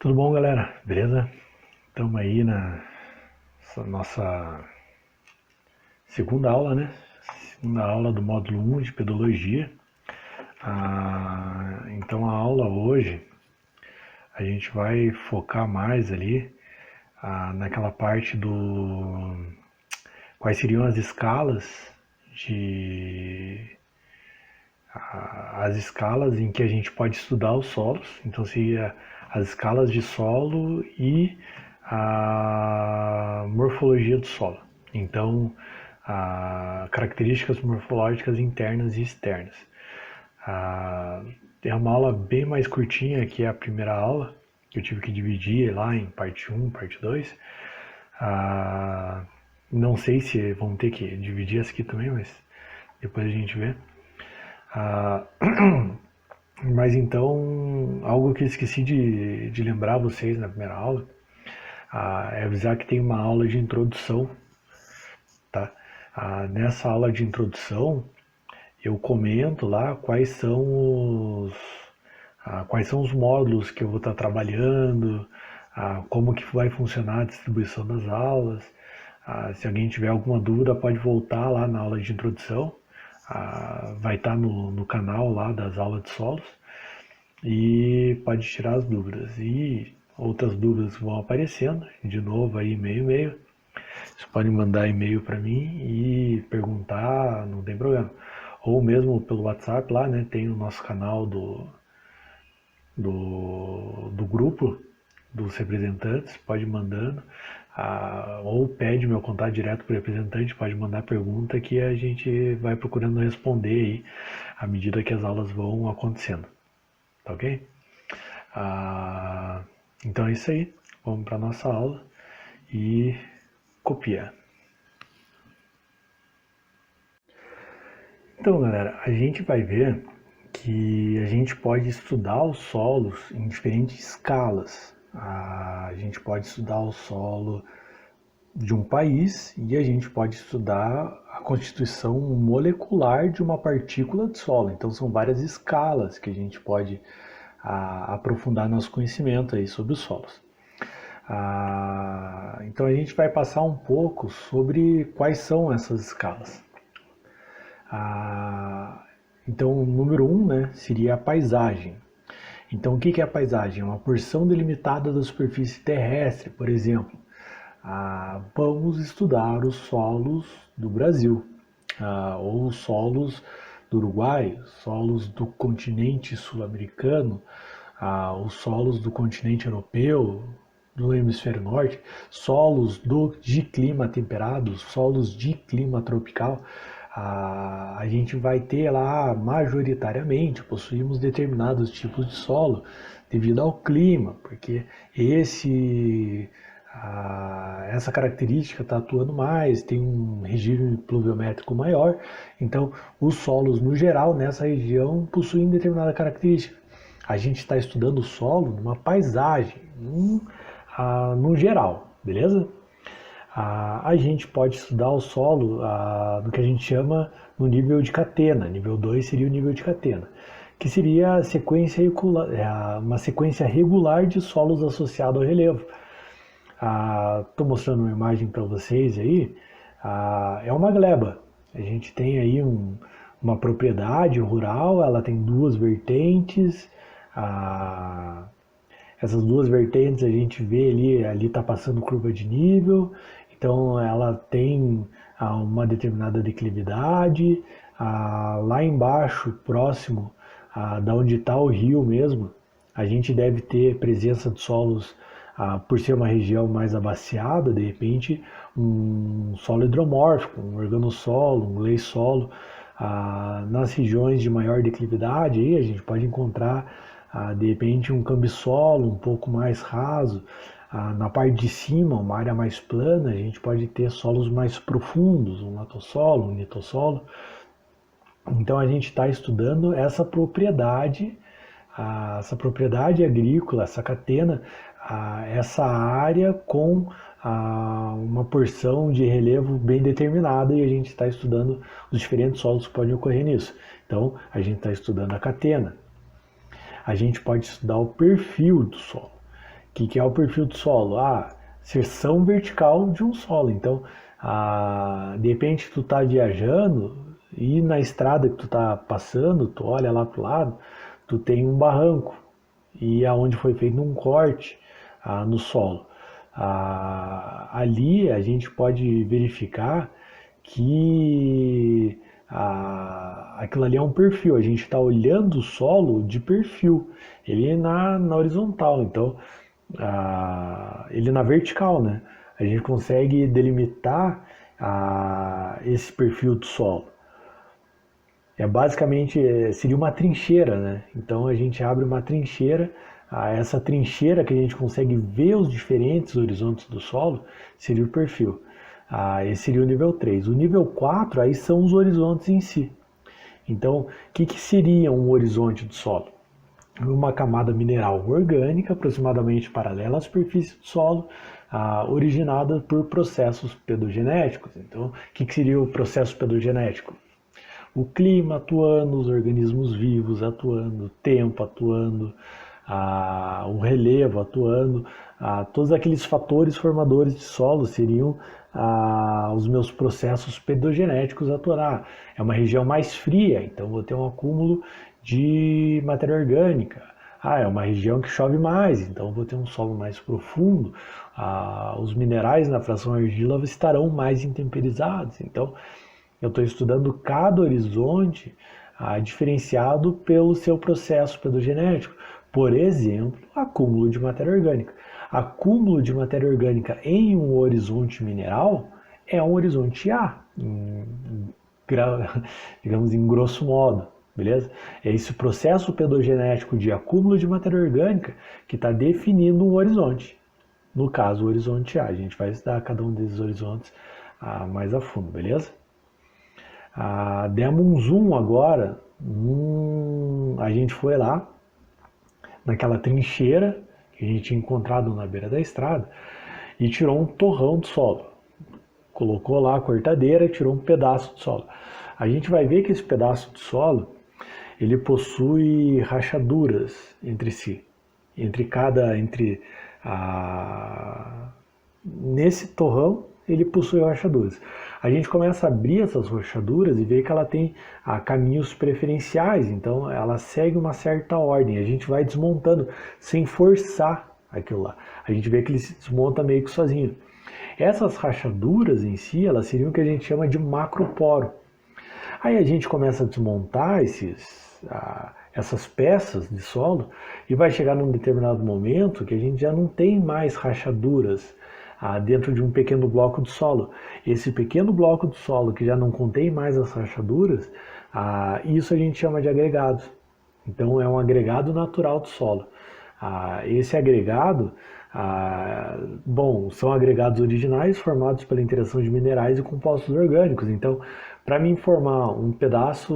Tudo bom, galera? Beleza? Estamos aí na nossa segunda aula, né? Segunda aula do módulo 1 de Pedologia. Então a aula hoje a gente vai focar mais ali naquela parte do quais seriam as escalas de as escalas em que a gente pode estudar os solos. Então seria as escalas de solo e a morfologia do solo. Então, características morfológicas internas e externas. É uma aula bem mais curtinha que a primeira aula, que eu tive que dividir lá em parte 1, parte 2. Não sei se vão ter que dividir essa aqui também, mas depois a gente vê. Mas então, algo que eu esqueci de lembrar vocês na primeira aula é avisar que tem uma aula de introdução, tá? Nessa aula de introdução, eu comento lá quais são os módulos que eu vou estar trabalhando, como que vai funcionar a distribuição das aulas. Se alguém tiver alguma dúvida, pode voltar lá na aula de introdução. Vai estar no canal lá das aulas de solos e pode tirar as dúvidas. E outras dúvidas vão aparecendo, de novo aí e-mail. Vocês podem mandar e-mail para mim e perguntar, não tem problema. Ou mesmo pelo WhatsApp lá, né? Tem o nosso canal do grupo dos representantes, pode ir mandando. Ou pede meu contato direto para o representante, pode mandar pergunta que a gente vai procurando responder aí à medida que as aulas vão acontecendo. Tá ok? Então é isso aí. Vamos para a nossa aula e copiar. Então, galera, a gente vai ver que a gente pode estudar os solos em diferentes escalas. A gente pode estudar o solo de um país e a gente pode estudar a constituição molecular de uma partícula de solo. Então são várias escalas que a gente pode aprofundar nosso conhecimento aí sobre os solos. Então a gente vai passar um pouco sobre quais são essas escalas. Então o número 1, né, seria a paisagem. Então o que é a paisagem? É uma porção delimitada da superfície terrestre, por exemplo. Vamos estudar os solos do Brasil, ou os solos do Uruguai, solos do continente sul-americano, os solos do continente europeu, do hemisfério norte, solos de clima temperado, solos de clima tropical. A gente vai ter lá, majoritariamente, possuímos determinados tipos de solo devido ao clima, porque essa característica está atuando mais, tem um regime pluviométrico maior, então os solos no geral nessa região possuem determinada característica. A gente está estudando o solo numa paisagem, no geral, beleza? A gente pode estudar o solo no que a gente chama no nível de catena. Nível 2 seria o nível de catena, que seria uma sequência regular de solos associados ao relevo. Estou mostrando uma imagem para vocês aí. É uma gleba. A gente tem aí uma propriedade rural, ela tem duas vertentes. Essas duas vertentes a gente vê ali está passando curva de nível, então ela tem uma determinada declividade. Lá embaixo, próximo da onde está o rio mesmo, a gente deve ter presença de solos, por ser uma região mais abaciada, de repente um solo hidromórfico, um organossolo, um gleissolo. Nas regiões de maior declividade aí a gente pode encontrar de repente um cambissolo um pouco mais raso. Na parte de cima, uma área mais plana, a gente pode ter solos mais profundos, um latossolo, um litossolo. Então a gente está estudando essa propriedade agrícola, essa catena, essa área com uma porção de relevo bem determinada, e a gente está estudando os diferentes solos que podem ocorrer nisso. Então a gente está estudando a catena. A gente pode estudar o perfil do solo. que é o perfil do solo? Seção vertical de um solo. Então, de repente tu tá viajando e na estrada que tu tá passando, tu olha lá pro lado, tu tem um barranco e aonde foi feito um corte no solo. Ali a gente pode verificar que aquilo ali é um perfil, a gente está olhando o solo de perfil, ele é na horizontal, então ele na vertical, né? A gente consegue delimitar esse perfil do solo. Basicamente seria uma trincheira, né? Então a gente abre uma trincheira, essa trincheira que a gente consegue ver os diferentes horizontes do solo seria o perfil. Esse seria o nível 3. O nível 4 aí são os horizontes em si. Então, o que seria um horizonte do solo? Uma camada mineral orgânica aproximadamente paralela à superfície do solo, originada por processos pedogenéticos. Então, o que seria o processo pedogenético? O clima atuando, os organismos vivos atuando, o tempo atuando, o relevo atuando, todos aqueles fatores formadores de solo seriam os meus processos pedogenéticos atuar. É uma região mais fria, então vou ter um acúmulo de matéria orgânica. É uma região que chove mais, então vou ter um solo mais profundo. Os minerais na fração argila estarão mais intemperizados. Então, eu estou estudando cada horizonte diferenciado pelo seu processo pedogenético. Por exemplo, acúmulo de matéria orgânica. Acúmulo de matéria orgânica em um horizonte mineral é um horizonte A, digamos em grosso modo, beleza? É esse processo pedogenético de acúmulo de matéria orgânica que está definindo um horizonte. No caso, o horizonte A. A gente vai estudar cada um desses horizontes mais a fundo, beleza? Demos um zoom agora, a gente foi lá, naquela trincheira que a gente tinha encontrado na beira da estrada, e tirou um torrão de solo. Colocou lá a cortadeira e tirou um pedaço de solo. A gente vai ver que esse pedaço de solo, ele possui rachaduras entre si. Nesse torrão, ele possui rachaduras. A gente começa a abrir essas rachaduras e vê que ela tem caminhos preferenciais, então ela segue uma certa ordem. A gente vai desmontando sem forçar aquilo lá. A gente vê que ele se desmonta meio que sozinho. Essas rachaduras em si, elas seriam o que a gente chama de macroporo. Aí a gente começa a desmontar essas peças de solo e vai chegar num determinado momento que a gente já não tem mais rachaduras dentro de um pequeno bloco de solo. Esse pequeno bloco de solo que já não contém mais as rachaduras, isso a gente chama de agregado. Então é um agregado natural do solo. Esse agregado, são agregados originais formados pela interação de minerais e compostos orgânicos. Então, para mim formar um pedaço,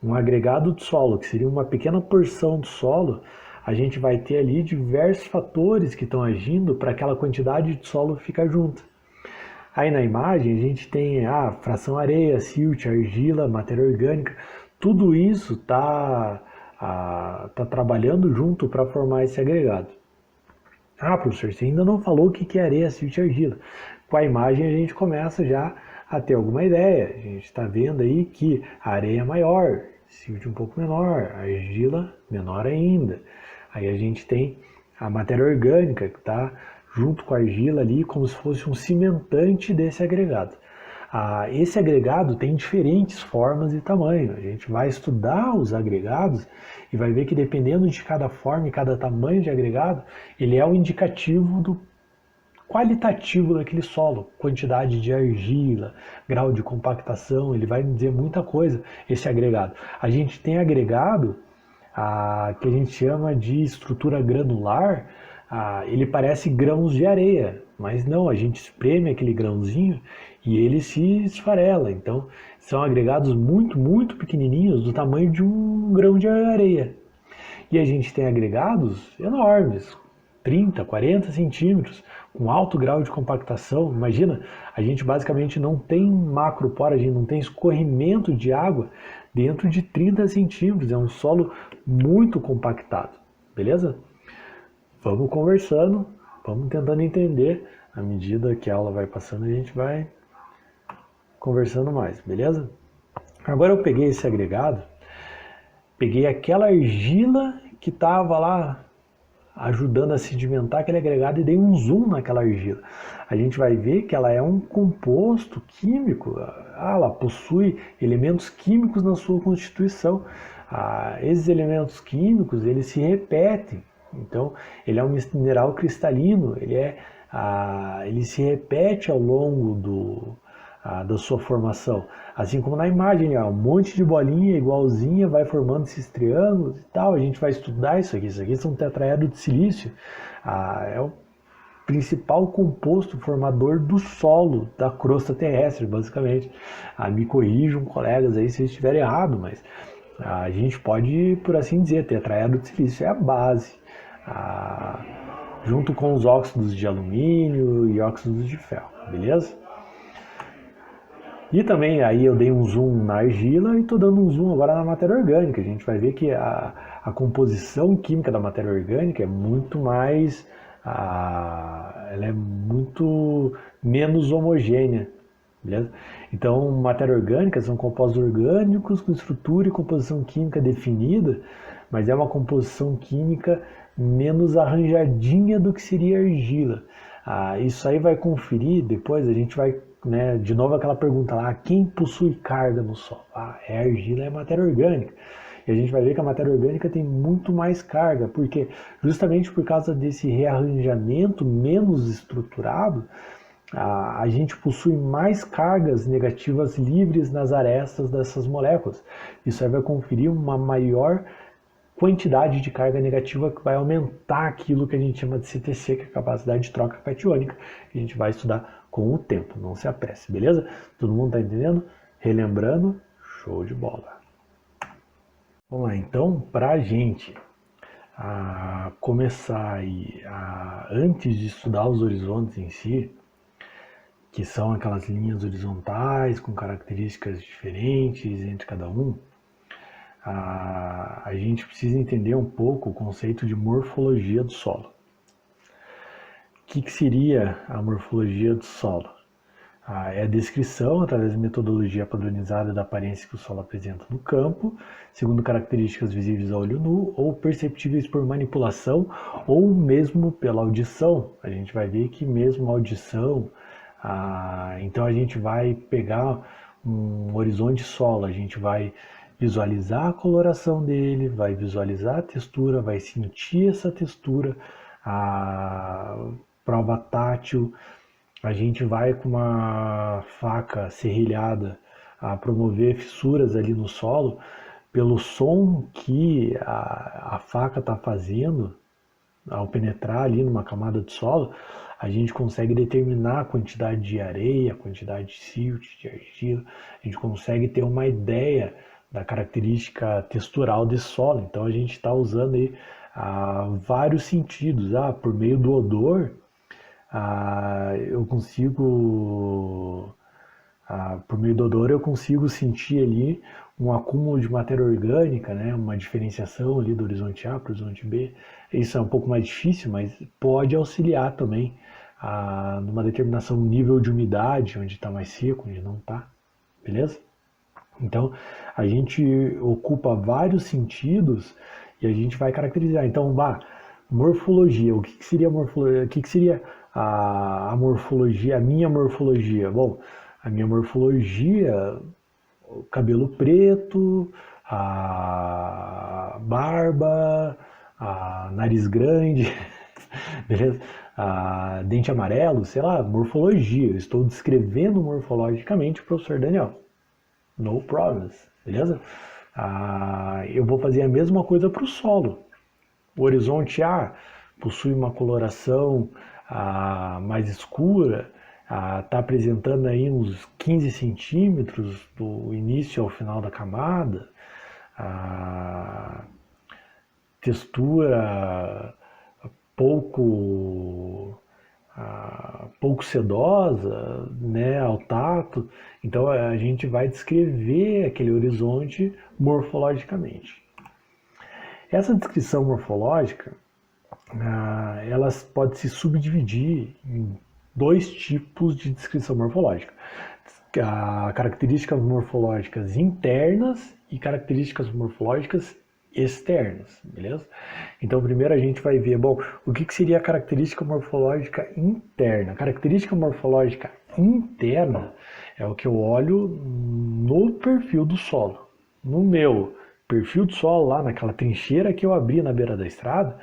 um agregado de solo, que seria uma pequena porção do solo, a gente vai ter ali diversos fatores que estão agindo para aquela quantidade de solo ficar junta. Aí na imagem a gente tem fração areia, silt, argila, matéria orgânica, tudo isso está trabalhando junto para formar esse agregado. Professor, você ainda não falou o que é areia, silt e argila. Com a imagem a gente começa já a ter alguma ideia. A gente está vendo aí que a areia é maior, silt um pouco menor, a argila menor ainda. Aí a gente tem a matéria orgânica que está junto com a argila ali como se fosse um cimentante desse agregado. Esse agregado tem diferentes formas e tamanho. A gente vai estudar os agregados e vai ver que dependendo de cada forma e cada tamanho de agregado, ele é um indicativo do qualitativo daquele solo, quantidade de argila, grau de compactação, ele vai dizer muita coisa, esse agregado. A gente tem agregado que a gente chama de estrutura granular, ele parece grãos de areia, mas não, a gente espreme aquele grãozinho e ele se esfarela. Então, são agregados muito, muito pequenininhos, do tamanho de um grão de areia. E a gente tem agregados enormes, 30, 40 centímetros, com alto grau de compactação. Imagina, a gente basicamente não tem macroporo, a gente não tem escorrimento de água dentro de 30 centímetros. É um solo muito compactado, beleza? vamos conversando, vamos tentando entender. À medida que a aula vai passando, a gente vai conversando mais, beleza? Agora eu peguei esse agregado, peguei aquela argila que estava lá ajudando a sedimentar aquele agregado e dei um zoom naquela argila. A gente vai ver que ela é um composto químico, ela possui elementos químicos na sua constituição. Esses elementos químicos, eles se repetem. Então, ele é um mineral cristalino, ele se repete ao longo da sua formação. Assim como na imagem, um monte de bolinha igualzinha vai formando esses triângulos e tal. A gente vai estudar isso aqui. Isso aqui são tetraedro de silício. É o principal composto formador do solo, da crosta terrestre, basicamente. Me corrijam, colegas, aí se eu estiver errado, mas a gente pode, por assim dizer, tetraedro de silício é a base. Junto com os óxidos de alumínio e óxidos de ferro, beleza? E também aí eu dei um zoom na argila e estou dando um zoom agora na matéria orgânica. A gente vai ver que a composição química da matéria orgânica é muito mais, ela é muito menos homogênea, beleza? Então, matéria orgânica são compostos orgânicos com estrutura e composição química definida, mas é uma composição química menos arranjadinha do que seria a argila. Isso aí vai conferir, depois a gente vai, né, de novo aquela pergunta lá, quem possui carga no solo? É argila, é matéria orgânica. E a gente vai ver que a matéria orgânica tem muito mais carga, porque justamente por causa desse rearranjamento menos estruturado, a gente possui mais cargas negativas livres nas arestas dessas moléculas. Isso aí vai conferir uma maior quantidade de carga negativa que vai aumentar aquilo que a gente chama de CTC, que é a capacidade de troca catiônica, que a gente vai estudar com o tempo, não se apresse, beleza? Todo mundo está entendendo? Relembrando, show de bola. Vamos lá, então, para a gente começar aí, antes de estudar os horizontes em si, que são aquelas linhas horizontais com características diferentes entre cada um, a gente precisa entender um pouco o conceito de morfologia do solo. O que seria a morfologia do solo? É a descrição, através da metodologia padronizada da aparência que o solo apresenta no campo, segundo características visíveis a olho nu ou perceptíveis por manipulação ou mesmo pela audição. A gente vai ver que mesmo a audição, então a gente vai pegar um horizonte solo, a gente vai visualizar a coloração dele, vai visualizar a textura, vai sentir essa textura, a prova tátil. A gente vai com uma faca serrilhada a promover fissuras ali no solo pelo som que a faca está fazendo ao penetrar ali numa camada de solo. A gente consegue determinar a quantidade de areia, a quantidade de silt, de argila. A gente consegue ter uma ideia da característica textural desse solo. Então a gente está usando aí vários sentidos. Por meio do odor, eu consigo, por meio do odor eu consigo sentir ali um acúmulo de matéria orgânica, né, uma diferenciação ali do horizonte A para o horizonte B. Isso é um pouco mais difícil, mas pode auxiliar também numa determinação do nível de umidade, onde está mais seco, onde não está, beleza? Então, a gente ocupa vários sentidos e a gente vai caracterizar. Então, morfologia. O que seria morfologia? O que seria a morfologia, a minha morfologia? Bom, a minha morfologia, o cabelo preto, a barba, a nariz grande, beleza? Dente amarelo, sei lá, morfologia. Eu estou descrevendo morfologicamente o professor Daniel. No problems, beleza? Eu vou fazer a mesma coisa para o solo. O horizonte A possui uma coloração mais escura, está apresentando aí uns 15 centímetros do início ao final da camada, textura pouco sedosa, né, ao tato. Então a gente vai descrever aquele horizonte morfologicamente. Essa descrição morfológica, elas podem se subdividir em dois tipos de descrição morfológica. Características morfológicas internas e características morfológicas externas, beleza? Então, primeiro a gente vai ver, bom, o que seria a característica morfológica interna? A característica morfológica interna é o que eu olho no perfil do solo. No meu perfil do solo, lá naquela trincheira que eu abri na beira da estrada,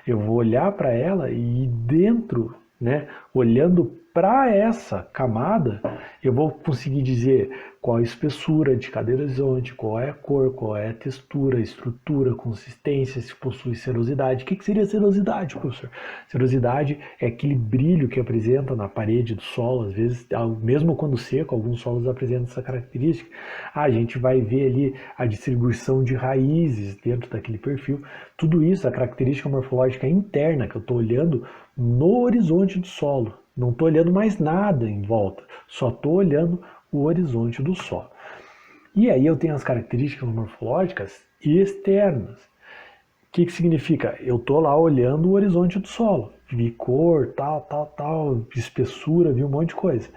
eu vou olhar para ela e dentro, né, olhando para essa camada, eu vou conseguir dizer qual a espessura de cada horizonte, qual é a cor, qual é a textura, estrutura, consistência, se possui serosidade. O que seria serosidade, professor? Serosidade é aquele brilho que apresenta na parede do solo, às vezes, mesmo quando seco, alguns solos apresentam essa característica. A gente vai ver ali a distribuição de raízes dentro daquele perfil. Tudo isso, a característica morfológica interna que eu estou olhando no horizonte do solo. Não estou olhando mais nada em volta, só estou olhando o horizonte do solo. E aí eu tenho as características morfológicas externas. O que significa? Eu estou lá olhando o horizonte do solo. Vi cor, tal, espessura, vi um monte de coisa.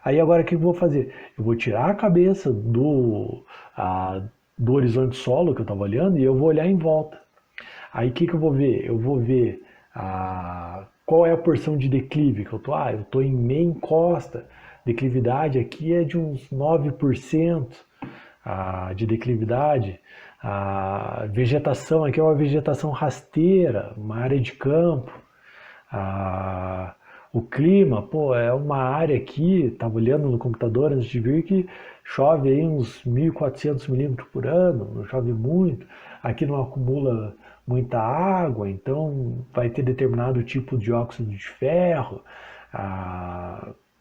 Aí agora o que eu vou fazer? Eu vou tirar a cabeça do horizonte do solo que eu estava olhando e eu vou olhar em volta. Aí o que eu vou ver? Eu vou ver qual é a porção de declive que eu estou. Eu estou em meia encosta. Declividade aqui é de uns 9% de declividade. A vegetação aqui é uma vegetação rasteira, uma área de campo. O clima, é uma área aqui, estava olhando no computador antes de vir, que chove aí uns 1.400 milímetros por ano, não chove muito. Aqui não acumula muita água, então vai ter determinado tipo de óxido de ferro.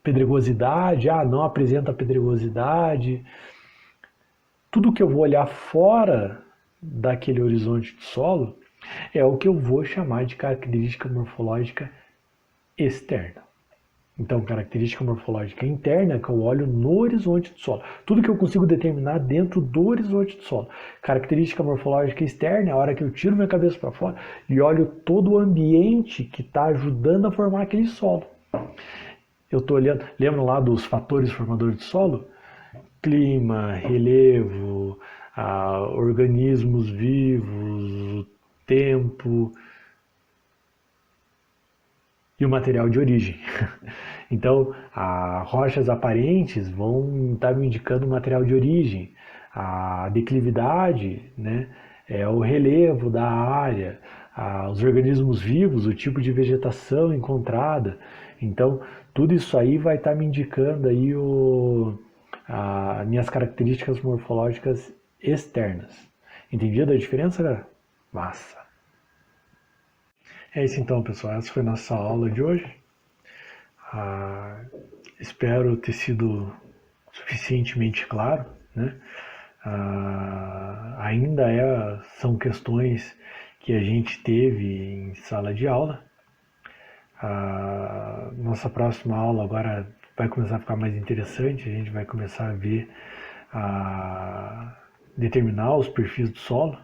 Pedregosidade, não apresenta pedregosidade. Tudo que eu vou olhar fora daquele horizonte de solo é o que eu vou chamar de característica morfológica externa. Então, característica morfológica interna é que eu olho no horizonte do solo. Tudo que eu consigo determinar dentro do horizonte do solo. Característica morfológica externa é a hora que eu tiro minha cabeça para fora e olho todo o ambiente que está ajudando a formar aquele solo. Eu estou olhando, lembram lá dos fatores formadores de solo? Clima, relevo, organismos vivos, tempo e o material de origem. Então, rochas aparentes vão estar me indicando o material de origem. A declividade, né, é o relevo da área. Os organismos vivos, o tipo de vegetação encontrada. Então, tudo isso aí vai estar me indicando aí minhas características morfológicas externas. Entendido a diferença, galera? Massa! É isso então, pessoal. Essa foi a nossa aula de hoje. Espero ter sido suficientemente claro, né? Ainda são questões que a gente teve em sala de aula. Nossa próxima aula agora vai começar a ficar mais interessante. A gente vai começar a ver, determinar os perfis do solo.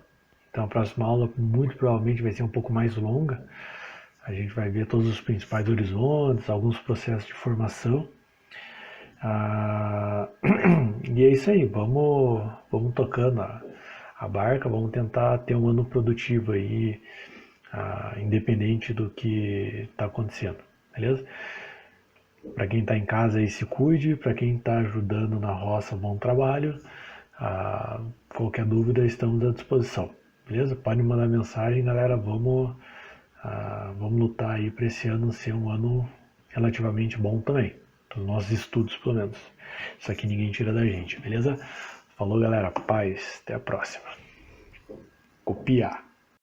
Então a próxima aula muito provavelmente vai ser um pouco mais longa. A gente vai ver todos os principais horizontes, alguns processos de formação. E é isso aí, vamos tocando a barca, vamos tentar ter um ano produtivo aí, independente do que está acontecendo, beleza? Para quem está em casa aí, se cuide, para quem está ajudando na roça, bom trabalho. Qualquer dúvida, estamos à disposição, beleza? Pode mandar mensagem, galera, vamos lutar aí para esse ano ser um ano relativamente bom também, dos nossos estudos pelo menos. Isso aqui ninguém tira da gente, beleza? Falou, galera, paz, até a próxima. Copiar.